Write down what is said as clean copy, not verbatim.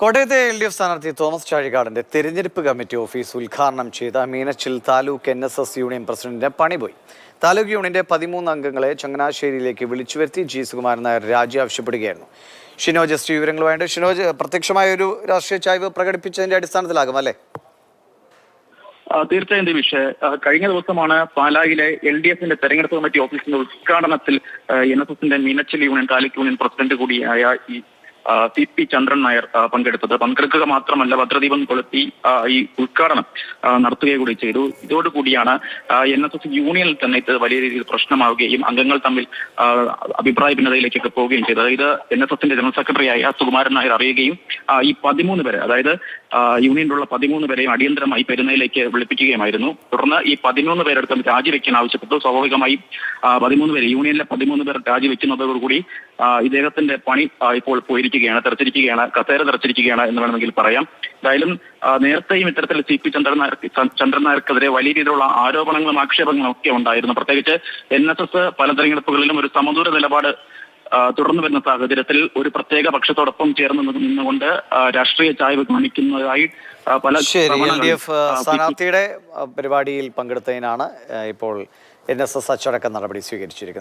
കോട്ടയത്തെ LDF സ്ഥാനാർത്ഥി Thomas ചാഴികാടന്റെ തെരഞ്ഞെടുപ്പ് കമ്മിറ്റി ഓഫീസ് ഉദ്ഘാടനം ചെയ്ത മീനച്ചിൽ താലൂക്ക് NSS യൂണിയൻ പ്രസിഡന്റിന്റെ പണിപോയി. താലൂക്ക് യൂണിയന്റെ 13 അംഗങ്ങളെ ചങ്ങനാശ്ശേരിയിലേക്ക് വിളിച്ചുവരുത്തി G സുകുമാരൻ നായർ രാജി ആവശ്യപ്പെടുകയായിരുന്നു. ഷിനോജ് എസ് ടി വിവരങ്ങളുമായിട്ട്. ഷിനോജ്, പ്രത്യക്ഷമായ ഒരു രാഷ്ട്രീയ ചായ്വ് പ്രകടിപ്പിച്ചതിന്റെ അടിസ്ഥാനത്തിലാകും അല്ലേ? തീർച്ചയായും ദിവിഷ്, കഴിഞ്ഞ ദിവസമാണ് പാലായിലെ LDFന്റെ തെരഞ്ഞെടുപ്പ് കമ്മിറ്റി ഓഫീസിന്റെ ഉദ്ഘാടനത്തിൽ NSSന്റെ Meenachil union taluk union president കൂടിയായ CP ചന്ദ്രൻ നായർ പങ്കെടുത്തത്. പങ്കെടുക്കുക മാത്രമല്ല, ഭദ്രദീപം കൊളുത്തി ഈ ഉദ്ഘാടനം നടത്തുക കൂടി ചെയ്തു. ഇതോടുകൂടിയാണ് NSS യൂണിയനിൽ തന്നെ ഇത് വലിയ രീതിയിൽ പ്രശ്നമാവുകയും അംഗങ്ങൾ തമ്മിൽ അഭിപ്രായ ഭിന്നതയിലേക്കൊക്കെ പോവുകയും ചെയ്തു. അതായത് NSSന്റെ ജനറൽ സെക്രട്ടറിയായ സുകുമാരൻ നായർ അറിയുകയും ഈ 13 പേരെ, അതായത് യൂണിയനിലുള്ള 13 പേരെയും അടിയന്തരമായി പെരുന്നയിലേക്ക് വിളിപ്പിക്കുകയുമായിരുന്നു. തുടർന്ന് ഈ 13 പേരെടുത്ത് രാജിവെക്കാൻ ആവശ്യപ്പെട്ടു. സ്വാഭാവികമായും 13 പേര്, യൂണിയനിലെ 13 പേർ രാജിവെക്കുന്നതോടുകൂടി ഇദ്ദേഹത്തിന്റെ പണി ഇപ്പോൾ പോയിരിക്കുകയാണ്, തെറിച്ചിരിക്കുകയാണ്, കസേര തെറിച്ചിരിക്കുകയാണ് എന്ന് വേണമെങ്കിൽ പറയാം. എന്തായാലും നേരത്തെയും ഇത്തരത്തിൽ CP ചന്ദ്രൻ നായർക്കെതിരെ വലിയ രീതിയിലുള്ള ആരോപണങ്ങളും ആക്ഷേപങ്ങളും ഒക്കെ ഉണ്ടായിരുന്നു. പ്രത്യേകിച്ച് NSS പല തെരഞ്ഞെടുപ്പുകളിലും ഒരു സമദൂര നിലപാട് തുടർന്നു വരുന്ന സാഹചര്യത്തിൽ ഒരു പ്രത്യേക പക്ഷത്തോടൊപ്പം ചേർന്ന് നിന്നുകൊണ്ട് രാഷ്ട്രീയ ചായ്വ് കാണിക്കുന്നതായി പല LDF സ്ഥാനാർത്ഥിയുടെ പരിപാടിയിൽ പങ്കെടുത്തതിനാണ് ഇപ്പോൾ NSS അച്ചടക്ക നടപടി സ്വീകരിച്ചിരിക്കുന്നത്.